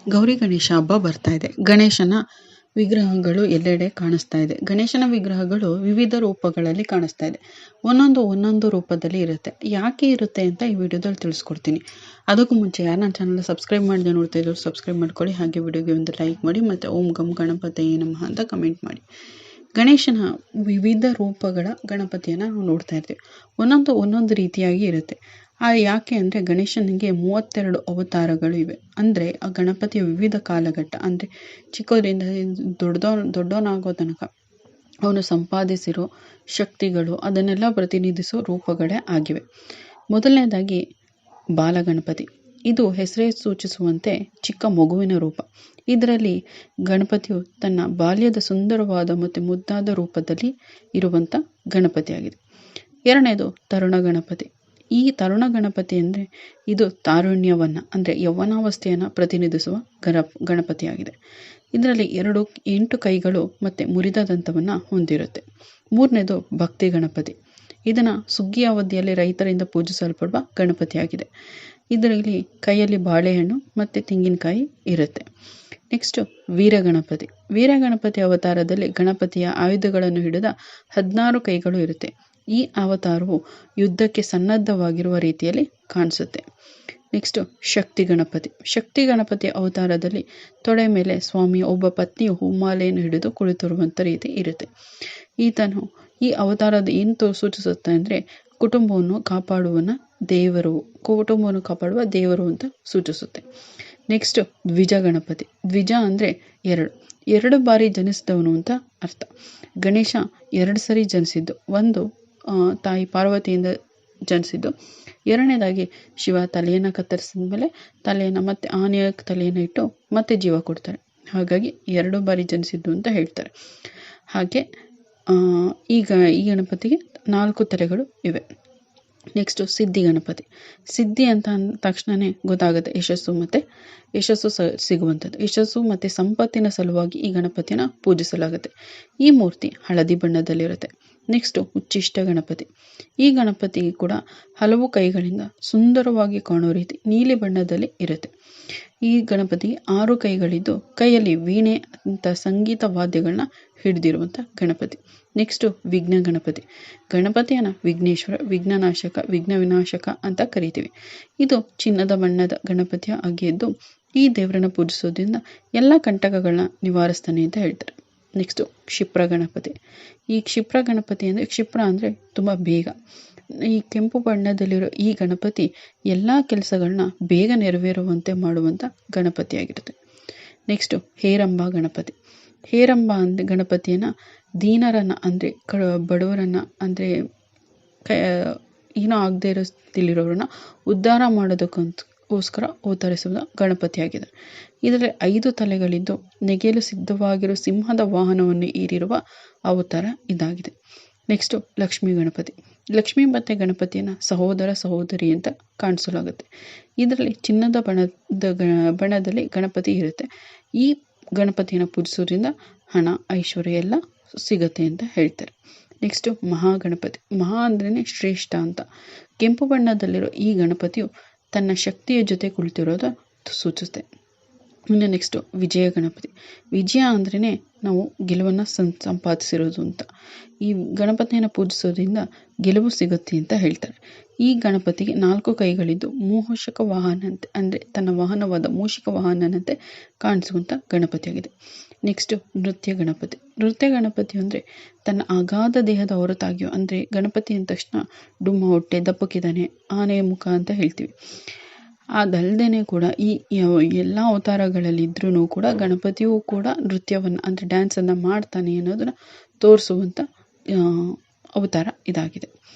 ಗೌರಿ ಗಣೇಶ ಹಬ್ಬ ಬರ್ತಾ ಇದೆ. ಗಣೇಶನ ವಿಗ್ರಹಗಳು ಎಲ್ಲೆಡೆ ಕಾಣಿಸ್ತಾ ಇದೆ. ಗಣೇಶನ ವಿಗ್ರಹಗಳು ವಿವಿಧ ರೂಪಗಳಲ್ಲಿ ಕಾಣಿಸ್ತಾ ಇದೆ. ಒಂದೊಂದು ರೂಪದಲ್ಲಿ ಇರುತ್ತೆ. ಯಾಕೆ ಇರುತ್ತೆ ಅಂತ ಈ ವಿಡಿಯೋದಲ್ಲಿ ತಿಳಿಸ್ಕೊಡ್ತೀನಿ. ಅದಕ್ಕೂ ಮುಂಚೆ ಯಾರು ನನ್ನ ಚಾನಲ್ ಸಬ್ಸ್ಕ್ರೈಬ್ ಮಾಡದೆ ನೋಡ್ತಾ ಇದ್ರು ಸಬ್ಸ್ಕ್ರೈಬ್ ಮಾಡ್ಕೊಳ್ಳಿ. ಹಾಗೆ ವಿಡಿಯೋಗೆ ಒಂದು ಲೈಕ್ ಮಾಡಿ ಮತ್ತು ಓಂ ಗಂ ಗಣಪತಯೇ ನಮಃ ಅಂತ ಕಮೆಂಟ್ ಮಾಡಿ. ಗಣೇಶನ ವಿವಿಧ ರೂಪಗಳ ಗಣಪತಿಯನ್ನು ನಾವು ನೋಡ್ತಾ ಇರ್ತೀವಿ. ಒಂದೊಂದು ರೀತಿಯಾಗಿ ಇರುತ್ತೆ. ಯಾಕೆ ಅಂದರೆ ಗಣೇಶನಿಗೆ 32 ಅವತಾರಗಳು ಇವೆ. ಅಂದರೆ ಆ ಗಣಪತಿಯ ವಿವಿಧ ಕಾಲಘಟ್ಟ, ಅಂದರೆ ಚಿಕ್ಕವರಿಂದ ದೊಡ್ಡವನಾಗೋ ತನಕ ಅವನು ಸಂಪಾದಿಸಿರೋ ಶಕ್ತಿಗಳು ಅದನ್ನೆಲ್ಲ ಪ್ರತಿನಿಧಿಸೋ ರೂಪಗಳೇ ಆಗಿವೆ. ಮೊದಲನೇದಾಗಿ ಬಾಲಗಣಪತಿ. ಇದು ಹೆಸರೇ ಸೂಚಿಸುವಂತೆ ಚಿಕ್ಕ ಮಗುವಿನ ರೂಪ. ಇದರಲ್ಲಿ ಗಣಪತಿಯು ತನ್ನ ಬಾಲ್ಯದ ಸುಂದರವಾದ ಮತ್ತು ಮುದ್ದಾದ ರೂಪದಲ್ಲಿ ಇರುವಂಥ ಗಣಪತಿಯಾಗಿದೆ. ಎರಡನೇದು ತರುಣ ಗಣಪತಿ. ಈ ತರುಣ ಗಣಪತಿ ಅಂದರೆ ಇದು ತಾರುಣ್ಯವನ್ನು ಅಂದರೆ ಯೌವನಾವಸ್ಥೆಯನ್ನು ಪ್ರತಿನಿಧಿಸುವ ಗಣಪತಿಯಾಗಿದೆ. ಇದರಲ್ಲಿ 8 ಕೈಗಳು ಮತ್ತು ಮುರಿದ ದಂತವನ್ನು ಹೊಂದಿರುತ್ತೆ. ಮೂರನೇದು ಭಕ್ತಿ ಗಣಪತಿ. ಇದನ್ನು ಸುಗ್ಗಿಯ ಅವಧಿಯಲ್ಲಿ ರೈತರಿಂದ ಪೂಜಿಸಲ್ಪಡುವ ಗಣಪತಿಯಾಗಿದೆ. ಇದರಲ್ಲಿ ಕೈಯಲ್ಲಿ ಬಾಳೆಹಣ್ಣು ಮತ್ತು ತೆಂಗಿನಕಾಯಿ ಇರುತ್ತೆ. ನೆಕ್ಸ್ಟು ವೀರಗಣಪತಿ. ವೀರಗಣಪತಿ ಅವತಾರದಲ್ಲಿ ಗಣಪತಿಯ ಆಯುಧಗಳನ್ನು ಹಿಡಿದ 16 ಕೈಗಳು ಇರುತ್ತೆ. ಈ ಅವತಾರವು ಯುದ್ಧಕ್ಕೆ ಸನ್ನದ್ಧವಾಗಿರುವ ರೀತಿಯಲ್ಲಿ ಕಾಣಿಸುತ್ತೆ. ನೆಕ್ಸ್ಟು ಶಕ್ತಿ ಗಣಪತಿ. ಶಕ್ತಿ ಗಣಪತಿಯ ಅವತಾರದಲ್ಲಿ ತೊಡೆ ಮೇಲೆ ಸ್ವಾಮಿಯ ಒಬ್ಬ ಪತ್ನಿಯು ಹೂಮಾಲೆಯನ್ನು ಹಿಡಿದು ಕುಳಿತಿರುವಂಥ ರೀತಿ ಇರುತ್ತೆ. ಈ ಅವತಾರದ ಏನು ಸೂಚಿಸುತ್ತೆ ಅಂದರೆ ಕುಟುಂಬವನ್ನು ಕಾಪಾಡುವ ದೇವರು ಅಂತ ಸೂಚಿಸುತ್ತೆ. ನೆಕ್ಸ್ಟ್ ದ್ವಿಜ ಗಣಪತಿ. ದ್ವಿಜ ಅಂದರೆ ಎರಡು ಬಾರಿ ಜನಿಸಿದವನು ಅಂತ ಅರ್ಥ. ಗಣೇಶ 2 ಸರಿ ಜನಿಸಿದ್ದು. ಒಂದು ತಾಯಿ ಪಾರ್ವತಿಯಿಂದ ಜನಿಸಿದ್ದು. ಎರಡನೇದಾಗಿ ಶಿವ ತಲೆಯನ್ನು ಕತ್ತರಿಸಿದ ಮೇಲೆ ತಲೆಯನ್ನು ಮತ್ತೆ ಆನೆಯ ತಲೆಯನ್ನು ಇಟ್ಟು ಮತ್ತೆ ಜೀವ ಕೊಡ್ತಾರೆ. ಹಾಗಾಗಿ 2 ಬಾರಿ ಜನಿಸಿದ್ದು ಅಂತ ಹೇಳ್ತಾರೆ. ಹಾಗೆ ಈಗ ಈ ಗಣಪತಿಗೆ 4 ತಲೆಗಳು ಇವೆ. ನೆಕ್ಸ್ಟು ಸಿದ್ಧಿ ಗಣಪತಿ. ಸಿದ್ಧಿ ಅಂತ ಅಂದ ತಕ್ಷಣವೇ ಗೊತ್ತಾಗುತ್ತೆ ಯಶಸ್ಸು ಸಿಗುವಂಥದ್ದು. ಯಶಸ್ಸು ಮತ್ತು ಸಂಪತ್ತಿನ ಸಲುವಾಗಿ ಈ ಗಣಪತಿಯನ್ನು ಪೂಜಿಸಲಾಗುತ್ತೆ. ಈ ಮೂರ್ತಿ ಹಳದಿ ಬಣ್ಣದಲ್ಲಿರುತ್ತೆ. ನೆಕ್ಸ್ಟು ಉಚ್ಚಿಷ್ಟ ಗಣಪತಿ. ಈ ಗಣಪತಿ ಕೂಡ ಹಲವು ಕೈಗಳಿಂದ ಸುಂದರವಾಗಿ ಕಾಣೋ ರೀತಿ ನೀಲಿ ಬಣ್ಣದಲ್ಲಿ ಇರುತ್ತೆ. ಈ ಗಣಪತಿ 6 ಕೈಗಳಿದ್ದು ಕೈಯಲ್ಲಿ ವೀಣೆ ಅಂತ ಸಂಗೀತ ವಾದ್ಯಗಳನ್ನ ಹಿಡಿದಿರುವಂಥ ಗಣಪತಿ. ನೆಕ್ಸ್ಟು ವಿಘ್ನ ಗಣಪತಿ. ಗಣಪತಿಯನ್ನು ವಿಘ್ನೇಶ್ವರ, ವಿಘ್ನನಾಶಕ, ವಿಘ್ನ ವಿನಾಶಕ ಅಂತ ಕರಿತೀವಿ. ಇದು ಚಿನ್ನದ ಬಣ್ಣದ ಗಣಪತಿಯ ಆಗಿದ್ದು ಈ ದೇವರನ್ನು ಪೂಜಿಸೋದ್ರಿಂದ ಎಲ್ಲ ಕಂಟಕಗಳನ್ನ ನಿವಾರಿಸ್ತಾನೆ ಅಂತ ಹೇಳ್ತಾರೆ. ನೆಕ್ಸ್ಟು ಕ್ಷಿಪ್ರ ಗಣಪತಿ. ಈ ಕ್ಷಿಪ್ರ ಗಣಪತಿ ಅಂದರೆ ಕ್ಷಿಪ್ರ ಅಂದರೆ ತುಂಬ ಬೇಗ. ಈ ಕೆಂಪು ಬಣ್ಣದಲ್ಲಿರೋ ಈ ಗಣಪತಿ ಎಲ್ಲ ಕೆಲಸಗಳನ್ನ ಬೇಗ ನೆರವೇರುವಂತೆ ಮಾಡುವಂಥ ಗಣಪತಿಯಾಗಿರುತ್ತೆ. ನೆಕ್ಸ್ಟು ಹೇರಂಬ ಗಣಪತಿ. ಹೇರಂಬ ಅಂದರೆ ಗಣಪತಿಯನ್ನು ದೀನರನ್ನು ಅಂದರೆ ಬಡವರನ್ನು ಅಂದರೆ ಏನೋ ಆಗದೇ ಇರೋರನ್ನ ಉದ್ಧಾರ ಮಾಡೋದಕ್ಕೋಸ್ಕರ ಅವತರಿಸುವ ಗಣಪತಿಯಾಗಿದೆ. ಇದರಲ್ಲಿ 5 ತಲೆಗಳಿದ್ದು ನೆಗೆಯಲು ಸಿದ್ಧವಾಗಿರೋ ಸಿಂಹದ ವಾಹನವನ್ನು ಏರಿರುವ ಅವತಾರ ಇದಾಗಿದೆ. ನೆಕ್ಸ್ಟು ಲಕ್ಷ್ಮೀ ಗಣಪತಿ. ಲಕ್ಷ್ಮೀ ಮತ್ತು ಗಣಪತಿಯನ್ನು ಸಹೋದರ ಸಹೋದರಿ ಅಂತ ಕಾಣಿಸಲಾಗುತ್ತೆ. ಇದರಲ್ಲಿ ಚಿನ್ನದ ಬಣ್ಣದಲ್ಲಿ ಗಣಪತಿ ಇರುತ್ತೆ. ಈ ಗಣಪತಿಯನ್ನು ಪೂಜಿಸೋದ್ರಿಂದ ಹಣ ಐಶ್ವರ್ಯ ಎಲ್ಲ ಸಿಗತ್ತೆ ಅಂತ ಹೇಳ್ತಾರೆ. ನೆಕ್ಸ್ಟು ಮಹಾಗಣಪತಿ. ಮಹಾ ಅಂದ್ರೇ ಶ್ರೇಷ್ಠ ಅಂತ. ಕೆಂಪು ಬಣ್ಣದಲ್ಲಿರೋ ಈ ಗಣಪತಿಯು ತನ್ನ ಶಕ್ತಿಯ ಜೊತೆ ಕುಳಿತಿರೋದು ಸೂಚಿಸುತ್ತೆ. ಇನ್ನು ನೆಕ್ಸ್ಟು ವಿಜಯ ಗಣಪತಿ. ವಿಜಯ ಅಂದ್ರೇ ನಾವು ಗೆಲುವನ್ನು ಸಂಪಾದಿಸಿರೋದು ಅಂತ. ಈ ಗಣಪತಿಯನ್ನು ಪೂಜಿಸೋದ್ರಿಂದ ಗೆಲುವು ಸಿಗುತ್ತೆ ಅಂತ ಹೇಳ್ತಾರೆ. ಈ ಗಣಪತಿಗೆ 4 ಕೈಗಳಿದ್ದು ಮೂಷಕ ವಾಹನಂತೆ ಅಂದರೆ ತನ್ನ ವಾಹನವಾದ ಮೂಷಿಕ ವಾಹನನಂತೆ ಕಾಣಿಸುವಂಥ ಗಣಪತಿಯಾಗಿದೆ. ನೆಕ್ಸ್ಟು ನೃತ್ಯ ಗಣಪತಿ. ನೃತ್ಯ ಗಣಪತಿ ಅಂದರೆ ತನ್ನ ಅಗಾಧ ದೇಹದ ಹೊರತಾಗಿಯೋ ಅಂದರೆ ಗಣಪತಿ ಅಂದ ತಕ್ಷಣ ಡುಮ್ಮ ಹೊಟ್ಟೆ, ದಪ್ಪಕ್ಕಿದ್ದಾನೆ, ಆನೆಯ ಮುಖ ಅಂತ ಹೇಳ್ತೀವಿ. ಅದಲ್ಲದೆ ಕೂಡ ಈ ಎಲ್ಲ ಅವತಾರಗಳಲ್ಲಿ ಇದ್ರೂ ಕೂಡ ಗಣಪತಿಯೂ ಕೂಡ ನೃತ್ಯವನ್ನು ಅಂದರೆ ಡ್ಯಾನ್ಸನ್ನು ಮಾಡ್ತಾನೆ ಅನ್ನೋದನ್ನು ತೋರಿಸುವಂಥ ಅವತಾರ ಇದಾಗಿದೆ.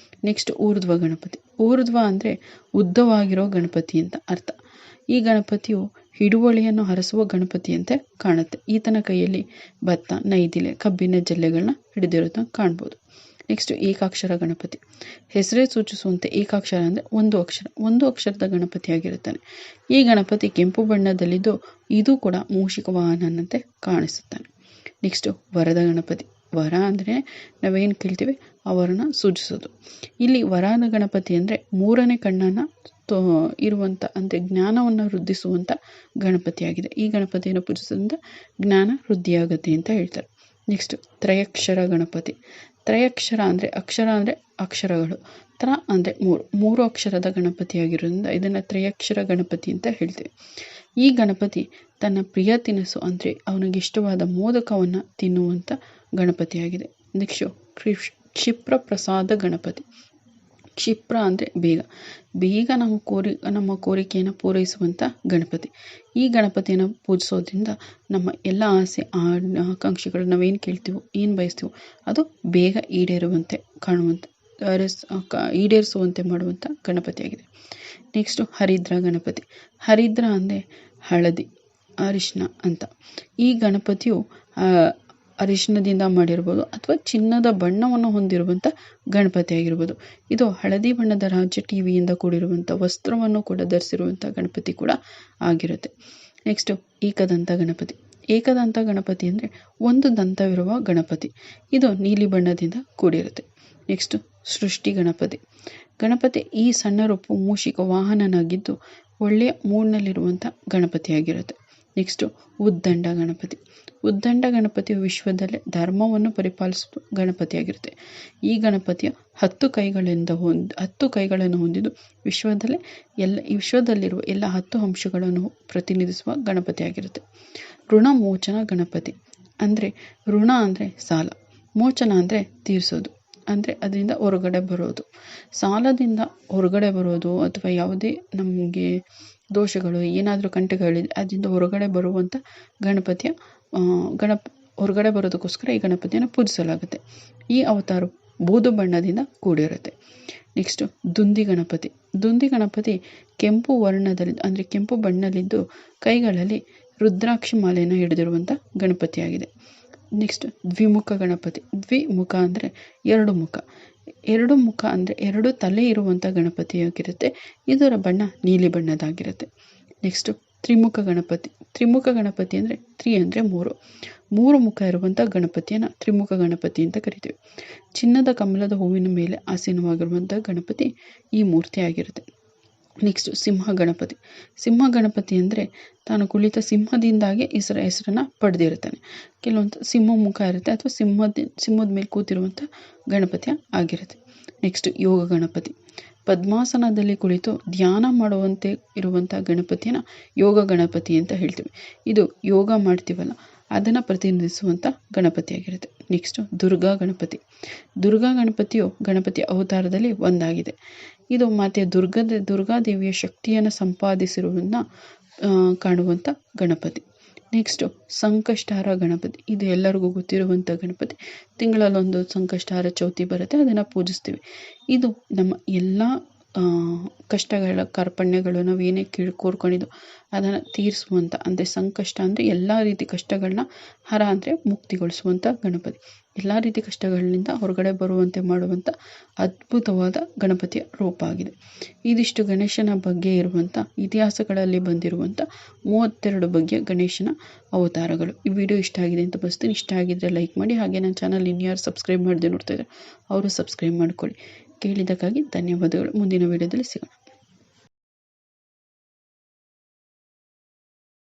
ನೆಕ್ಸ್ಟ್ ಊರ್ಧ್ವ ಗಣಪತಿ. ಊರ್ಧ್ವ ಅಂದರೆ ಉದ್ದವಾಗಿರೋ ಗಣಪತಿ ಅಂತ ಅರ್ಥ. ಈ ಗಣಪತಿಯು ಹಿಡುವಳಿಯನ್ನು ಹರಸುವ ಗಣಪತಿಯಂತೆ ಕಾಣುತ್ತೆ. ಈತನ ಕೈಯಲ್ಲಿ ಭತ್ತ, ನೈದಿಲೆ, ಕಬ್ಬಿನ ಜಲ್ಲೆಗಳನ್ನ ಹಿಡಿದಿರೋದನ್ನ ಕಾಣ್ಬೋದು. ನೆಕ್ಸ್ಟ್ ಏಕಾಕ್ಷರ ಗಣಪತಿ. ಹೆಸರೇ ಸೂಚಿಸುವಂತೆ ಏಕಾಕ್ಷರ ಅಂದರೆ ಒಂದು ಅಕ್ಷರದ ಗಣಪತಿಯಾಗಿರುತ್ತಾನೆ. ಈ ಗಣಪತಿ ಕೆಂಪು ಬಣ್ಣದಲ್ಲಿದ್ದು ಇದು ಕೂಡ ಮೂಷಿಕ ವಾಹನನಂತೆ ಕಾಣಿಸುತ್ತಾನೆ. ನೆಕ್ಸ್ಟು ವರದ ಗಣಪತಿ. ವರ ಅಂದರೆ ನಾವೇನು ಕೇಳ್ತೀವಿ ಅವರನ್ನು ಸೂಚಿಸೋದು. ಇಲ್ಲಿ ವರದ ಗಣಪತಿ ಅಂದರೆ 3ನೇ ಕಣ್ಣನ್ನು ಇರುವಂಥ ಅಂದರೆ ಜ್ಞಾನವನ್ನು ವೃದ್ಧಿಸುವಂಥ ಗಣಪತಿಯಾಗಿದೆ. ಈ ಗಣಪತಿಯನ್ನು ಪೂಜಿಸೋದ್ರಿಂದ ಜ್ಞಾನ ವೃದ್ಧಿಯಾಗುತ್ತೆ ಅಂತ ಹೇಳ್ತಾರೆ. ನೆಕ್ಸ್ಟ್ ತ್ರಯಕ್ಷರ ಗಣಪತಿ. ತ್ರಯಕ್ಷರ ಅಂದರೆ ಅಕ್ಷರ ಅಂದರೆ ಅಕ್ಷರಗಳು, ತ್ರ ಅಂದರೆ ಮೂರು ಅಕ್ಷರದ ಗಣಪತಿಯಾಗಿರೋದ್ರಿಂದ ಇದನ್ನು ತ್ರಯಕ್ಷರ ಗಣಪತಿ ಅಂತ ಹೇಳ್ತೀವಿ. ಈ ಗಣಪತಿ ತನ್ನ ಪ್ರಿಯ ತಿನಿಸು ಅಂದರೆ ಅವನಿಗೆ ಇಷ್ಟವಾದ ಮೋದಕವನ್ನು ತಿನ್ನುವಂಥ ಗಣಪತಿಯಾಗಿದೆ. ನೆಕ್ಸ್ಟು ಕ್ಷಿಪ್ರ ಪ್ರಸಾದ ಗಣಪತಿ. ಕ್ಷಿಪ್ರ ಅಂದರೆ ಬೇಗ ನಮ್ಮ ಕೋರಿಕೆಯನ್ನು ಪೂರೈಸುವಂಥ ಗಣಪತಿ. ಈ ಗಣಪತಿಯನ್ನು ಪೂಜಿಸೋದ್ರಿಂದ ನಮ್ಮ ಎಲ್ಲ ಆಸೆ ಆಕಾಂಕ್ಷೆಗಳು ನಾವೇನು ಕೇಳ್ತೀವೋ ಏನು ಬಯಸ್ತೀವೋ ಅದು ಬೇಗ ಈಡೇರಿಸುವಂತೆ ಮಾಡುವಂಥ ಗಣಪತಿಯಾಗಿದೆ. ನೆಕ್ಸ್ಟು ಹರಿದ್ರ ಗಣಪತಿ. ಹರಿದ್ರ ಅಂದರೆ ಹಳದಿ, ಅರಿಶಿನ ಅಂತ. ಈ ಗಣಪತಿಯು ಅರಿಶಿನದಿಂದ ಮಾಡಿರ್ಬೋದು ಅಥವಾ ಚಿನ್ನದ ಬಣ್ಣವನ್ನು ಹೊಂದಿರುವಂಥ ಗಣಪತಿಯಾಗಿರ್ಬೋದು. ಇದು ಹಳದಿ ಬಣ್ಣದ ರಾಜ್ಯ ಟಿವಿಯಿಂದ ಕೂಡಿರುವಂಥ ವಸ್ತ್ರವನ್ನು ಕೂಡ ಧರಿಸಿರುವಂಥ ಗಣಪತಿ ಕೂಡ ಆಗಿರುತ್ತೆ. ನೆಕ್ಸ್ಟು ಏಕದಂತ ಗಣಪತಿ. ಏಕದಂತ ಗಣಪತಿ ಅಂದರೆ ಒಂದು ದಂತವಿರುವ ಗಣಪತಿ. ಇದು ನೀಲಿ ಬಣ್ಣದಿಂದ ಕೂಡಿರುತ್ತೆ. ನೆಕ್ಸ್ಟು ಸೃಷ್ಟಿ ಗಣಪತಿ. ಗಣಪತಿ ಈ ಸಣ್ಣ ರೂಪು ಮೂಷಿಕ ವಾಹನನಾಗಿದ್ದು ಒಳ್ಳೆಯ ಮೂಡ್ನಲ್ಲಿರುವಂಥ ಗಣಪತಿಯಾಗಿರುತ್ತೆ. ನೆಕ್ಸ್ಟು ಉದ್ದಂಡ ಗಣಪತಿ. ಉದ್ದಂಡ ಗಣಪತಿಯು ವಿಶ್ವದಲ್ಲೇ ಧರ್ಮವನ್ನು ಪರಿಪಾಲಿಸುವ ಗಣಪತಿಯಾಗಿರುತ್ತೆ. ಈ ಗಣಪತಿಯ 10 ಕೈಗಳನ್ನು ಹೊಂದಿದ್ದು ವಿಶ್ವದಲ್ಲಿರುವ ಎಲ್ಲ 10 ಅಂಶಗಳನ್ನು ಪ್ರತಿನಿಧಿಸುವ ಗಣಪತಿಯಾಗಿರುತ್ತೆ. ಋಣಮೋಚನ ಗಣಪತಿ ಅಂದರೆ ಋಣ ಅಂದರೆ ಸಾಲ, ಮೋಚನ ಅಂದರೆ ತೀರಿಸೋದು, ಅಂದರೆ ಅದರಿಂದ ಹೊರಗಡೆ ಬರೋದು. ಸಾಲದಿಂದ ಹೊರಗಡೆ ಬರೋದು ಅಥವಾ ಯಾವುದೇ ನಮಗೆ ದೋಷಗಳು ಏನಾದರೂ ಕಂಟಗಳಿದೆ ಅದರಿಂದ ಹೊರಗಡೆ ಬರುವಂಥ ಹೊರಗಡೆ ಬರೋದಕ್ಕೋಸ್ಕರ ಈ ಗಣಪತಿಯನ್ನು ಪೂಜಿಸಲಾಗುತ್ತೆ. ಈ ಅವತಾರ ಬೂದು ಬಣ್ಣದಿಂದ ಕೂಡಿರುತ್ತೆ. ನೆಕ್ಸ್ಟು ದುಂದಿ ಗಣಪತಿ. ದುಂದಿ ಗಣಪತಿ ಕೆಂಪು ವರ್ಣದಲ್ಲಿ ಅಂದರೆ ಕೆಂಪು ಬಣ್ಣದಲ್ಲಿದ್ದು ಕೈಗಳಲ್ಲಿ ರುದ್ರಾಕ್ಷಿ ಮಾಲೆಯನ್ನು ಹಿಡಿದಿರುವಂಥ ಗಣಪತಿಯಾಗಿದೆ. ನೆಕ್ಸ್ಟ್ ದ್ವಿಮುಖ ಗಣಪತಿ. ದ್ವಿಮುಖ ಅಂದರೆ ಎರಡು ಮುಖ ಅಂದರೆ 2 ತಲೆ ಇರುವಂಥ ಗಣಪತಿಯಾಗಿರುತ್ತೆ. ಇದರ ಬಣ್ಣ ನೀಲಿ ಬಣ್ಣದಾಗಿರುತ್ತೆ. ನೆಕ್ಸ್ಟು ತ್ರಿಮುಖ ಗಣಪತಿ. ತ್ರಿಮುಖ ಗಣಪತಿ ಅಂದರೆ ಅಂದರೆ 3 ಮುಖ ಇರುವಂಥ ಗಣಪತಿಯನ್ನು ತ್ರಿಮುಖ ಗಣಪತಿ ಅಂತ ಕರಿತೀವಿ. ಚಿನ್ನದ ಕಮಲದ ಹೂವಿನ ಮೇಲೆ ಆಸೀನವಾಗಿರುವಂಥ ಗಣಪತಿ ಈ ಮೂರ್ತಿ ಆಗಿರುತ್ತೆ. ನೆಕ್ಸ್ಟು ಸಿಂಹ ಗಣಪತಿ. ಸಿಂಹ ಗಣಪತಿ ಅಂದರೆ ತಾನು ಕುಳಿತ ಸಿಂಹದಿಂದಾಗಿ ಹೆಸರನ್ನು ಪಡೆದಿರುತ್ತಾನೆ. ಕೆಲವೊಂದು ಸಿಂಹ ಮುಖ ಇರುತ್ತೆ ಅಥವಾ ಸಿಂಹದ ಮೇಲೆ ಕೂತಿರುವಂಥ ಗಣಪತಿ ಆಗಿರುತ್ತೆ. ನೆಕ್ಸ್ಟ್ ಯೋಗ ಗಣಪತಿ. ಪದ್ಮಾಸನದಲ್ಲಿ ಕುಳಿತು ಧ್ಯಾನ ಮಾಡುವಂತೆ ಇರುವಂಥ ಗಣಪತಿಯನ್ನು ಯೋಗ ಗಣಪತಿ ಅಂತ ಹೇಳ್ತೀವಿ. ಇದು ಯೋಗ ಮಾಡ್ತೀವಲ್ಲ ಅದನ್ನು ಪ್ರತಿನಿಧಿಸುವಂಥ ಗಣಪತಿಯಾಗಿರುತ್ತೆ. ನೆಕ್ಸ್ಟು ದುರ್ಗಾ ಗಣಪತಿ. ದುರ್ಗಾ ಗಣಪತಿಯು ಗಣಪತಿಯ ಅವತಾರದಲ್ಲಿ ಒಂದಾಗಿದೆ. ಇದು ಮಾತೆ ದುರ್ಗಾದೇವಿಯ ಶಕ್ತಿಯನ್ನು ಸಂಪಾದಿಸಿರುವುದನ್ನು ಕಾಣುವಂಥ ಗಣಪತಿ. ನೆಕ್ಸ್ಟು ಸಂಕಷ್ಟಹಾರ ಗಣಪತಿ. ಇದು ಎಲ್ಲರಿಗೂ ಗೊತ್ತಿರುವಂಥ ಗಣಪತಿ. ತಿಂಗಳಲ್ಲೊಂದು ಸಂಕಷ್ಟಹಾರ ಚೌತಿ ಬರುತ್ತೆ, ಅದನ್ನು ಪೂಜಿಸ್ತೀವಿ. ಇದು ನಮ್ಮ ಎಲ್ಲ ಕಷ್ಟಗಳ ಕಾರ್ಪಣ್ಯಗಳು ನಾವೇನೇ ಕೋರ್ಕೊಂಡಿದ್ದು ಅದನ್ನು ತೀರಿಸುವಂಥ, ಅಂದರೆ ಸಂಕಷ್ಟ ಅಂದರೆ ಎಲ್ಲ ರೀತಿ ಕಷ್ಟಗಳನ್ನ, ಹರ ಅಂದರೆ ಮುಕ್ತಿಗೊಳಿಸುವಂಥ ಗಣಪತಿ. ಎಲ್ಲ ರೀತಿ ಕಷ್ಟಗಳಿಂದ ಹೊರಗಡೆ ಬರುವಂತೆ ಮಾಡುವಂಥ ಅದ್ಭುತವಾದ ಗಣಪತಿಯ ರೂಪ ಆಗಿದೆ. ಇದಿಷ್ಟು ಗಣೇಶನ ಬಗ್ಗೆ ಇರುವಂಥ ಇತಿಹಾಸಗಳಲ್ಲಿ ಬಂದಿರುವಂಥ 32 ಬಗೆಯ ಗಣೇಶನ ಅವತಾರಗಳು. ಈ ವಿಡಿಯೋ ಇಷ್ಟ ಆಗಿದೆ ಅಂತ ಬಯಸ್ತೀನಿ. ಇಷ್ಟ ಆಗಿದ್ದರೆ ಲೈಕ್ ಮಾಡಿ. ಹಾಗೆ ನನ್ನ ಚಾನಲ್ ಇನ್ಯಾರು ಸಬ್ಸ್ಕ್ರೈಬ್ ಮಾಡದೆ ನೋಡ್ತಾ ಇದ್ದಾರೆ ಅವರು ಸಬ್ಸ್ಕ್ರೈಬ್ ಮಾಡ್ಕೊಳ್ಳಿ. ಕೇಳಿದ್ದಕ್ಕಾಗಿ ಧನ್ಯವಾದಗಳು. ಮುಂದಿನ ವಿಡಿಯೋದಲ್ಲಿ ಸಿಗೋಣ.